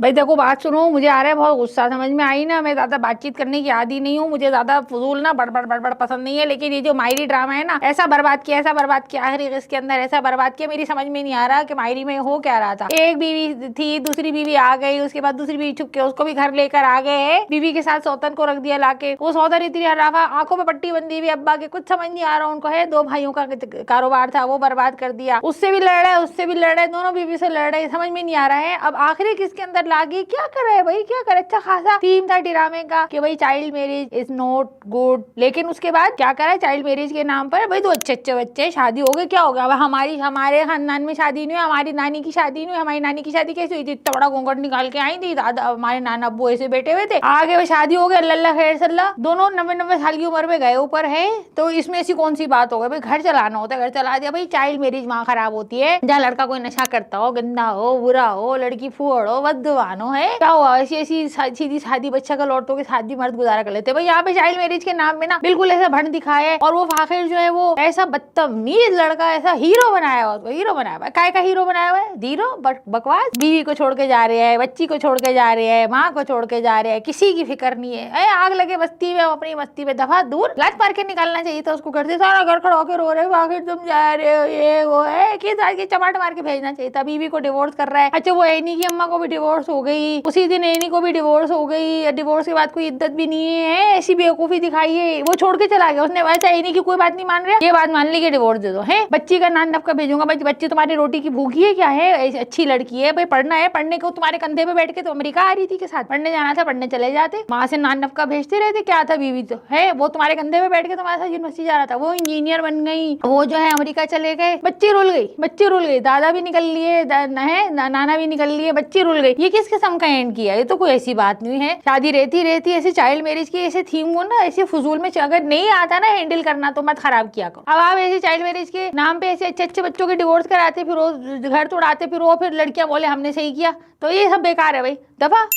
भाई देखो बात सुनो, मुझे आ रहा है बहुत गुस्सा, समझ में आई ना। मैं ज्यादा बातचीत करने की आदी नहीं हूँ, मुझे ज्यादा फजूल ना बड़बड़ बड़बड़ पसंद नहीं है। लेकिन ये जो मायरी ड्रामा है ना, ऐसा बर्बाद किया, ऐसा बर्बाद किया, आखिरी इसके अंदर ऐसा बर्बाद किया, मेरी समझ में नहीं आ रहा कि मायरी में हो क्या रहा था। एक बीवी थी, दूसरी बीवी आ गई, उसके बाद दूसरी बीवी छुप के उसको भी घर लेकर आ गए। बीवी के साथ सौतन को रख दिया लाके। वो सौतन इतनी हराफा, आंखों में पट्टी बंदी हुई, अब्बा के कुछ समझ नहीं आ रहा उनको है। दो भाइयों का कारोबार था, वो बर्बाद कर दिया। उससे भी लड़ रहे, उससे भी लड़ रहे, दोनों बीवी से लड़ रहे, समझ में नहीं आ रहा है। अब आखिरी किसके अंदर लागी, क्या कर रहे भाई, क्या करे। अच्छा खासा थीम था ड्रामे का कि भाई child marriage is not good, लेकिन उसके बाद क्या करा, चाइल्ड मैरिज के नाम पर भाई दो अच्छे अच्छे बच्चे, शादी हो गई, क्या हो गया। अब हमारे खानदान में शादी नहीं हुई, हमारी नानी की शादी नहीं हुई। हमारी नानी की शादी कैसे हुई थी, इतना बड़ा घूंघट निकाल के आई थी, दादा हमारे नाना अब्बू ऐसे बैठे हुए थे, आगे वो शादी हो गई, अल्लाह खैर सल्ला, दोनों 90 साल की उम्र में गए ऊपर है। तो इसमें ऐसी कौन सी बात हो गई भाई, घर चलाना होता है, घर चला दिया। भाई चाइल्ड मैरिज वहां खराब होती है जहाँ लड़का कोई नशा करता हो, गंदा हो, बुरा हो, लड़की फूहड़ हो, बदवान हो, है क्या हुआ। ऐसी ऐसी सीधी शादी बच्चा का लौटों के साथ भी मर्द गुजारा कर लेते हैं। भाई यहाँ पे चाइल्ड मैरिज के नाम में ना बिल्कुल ऐसा भंड दिखाया है। और वो फाखिर जो है वो ऐसा बदतमीज लड़का, ऐसा हीरो बनाया हुआ, उसको हीरो बनाया हुआ है। काय का हीरो बनाया हुआ है, हीरो बकवास। बीवी को छोड़ के जा रहे हैं, बच्ची को छोड़ के जा रहे हैं, माँ को छोड़ के जा रहे हैं, किसी की फिक्र नहीं है। आग लगे बस्ती में, अपनी मस्ती में दफा दूर, लात मार के निकालना चाहिए था उसको घर से। सारा घर खड़ा होकर रो रहे हो, आखिर तुम जा रहे हो, ये वो है कि चमाट मार के भेजना चाहिए था। बीवी को डिवोर्स कर रहा है। अच्छा वो एनी की अम्मा को भी डिवोर्स हो गई, उसी दिन एनी को भी डिवोर्स हो गई, डिवोर्स के बाद कोई इद्दत भी नहीं है, ऐसी बेवकूफी दिखाई है। वो छोड़ के चला गया उसने, वैसा एनी की कोई बात नहीं मान रहा, ये बात मान ली कि डिवोर्स दे दो है। बच्ची का नान नफका भेजूंगा, बच्ची तुम्हारी रोटी की भूखी है क्या है, अच्छी लड़की है भाई, पढ़ना है, पढ़ने को तुम्हारे कंधे पे बैठ के तो अमेरिका आ रही थी के साथ, पढ़ने जाना था, पढ़ने चले जाते, वहां से नान नफका भेजते रहते, क्या था बीवी तो है। वो तुम्हारे कंधे पे बैठ के तुम्हारे साथ यूनिवर्सिटी जा रहा था, वो इंजीनियर बन गई, वो जो है अमेरिका चले गए, बच्ची रुल गई, बच्ची रुल गई, दादा भी निकल लिए, नाना भी निकल लिए, बच्ची रुल गई। ये किस किस्म का एंड किया, ये तो कोई ऐसी बात नहीं है। शादी रहती रहती ऐसे चाइल्ड मैरिज की ऐसे थीम को ना ऐसे फजूल में अगर नहीं आता ना हैंडल करना तो मत खराब किया करो। अब आप ऐसे चाइल्ड मैरिज के नाम पे ऐसे अच्छे अच्छे बच्चों के डिवोर्स कराते, फिर घर तोड़ाते, फिर लड़कियां बोले हमने सही किया, तो ये सब बेकार है भाई, दफा।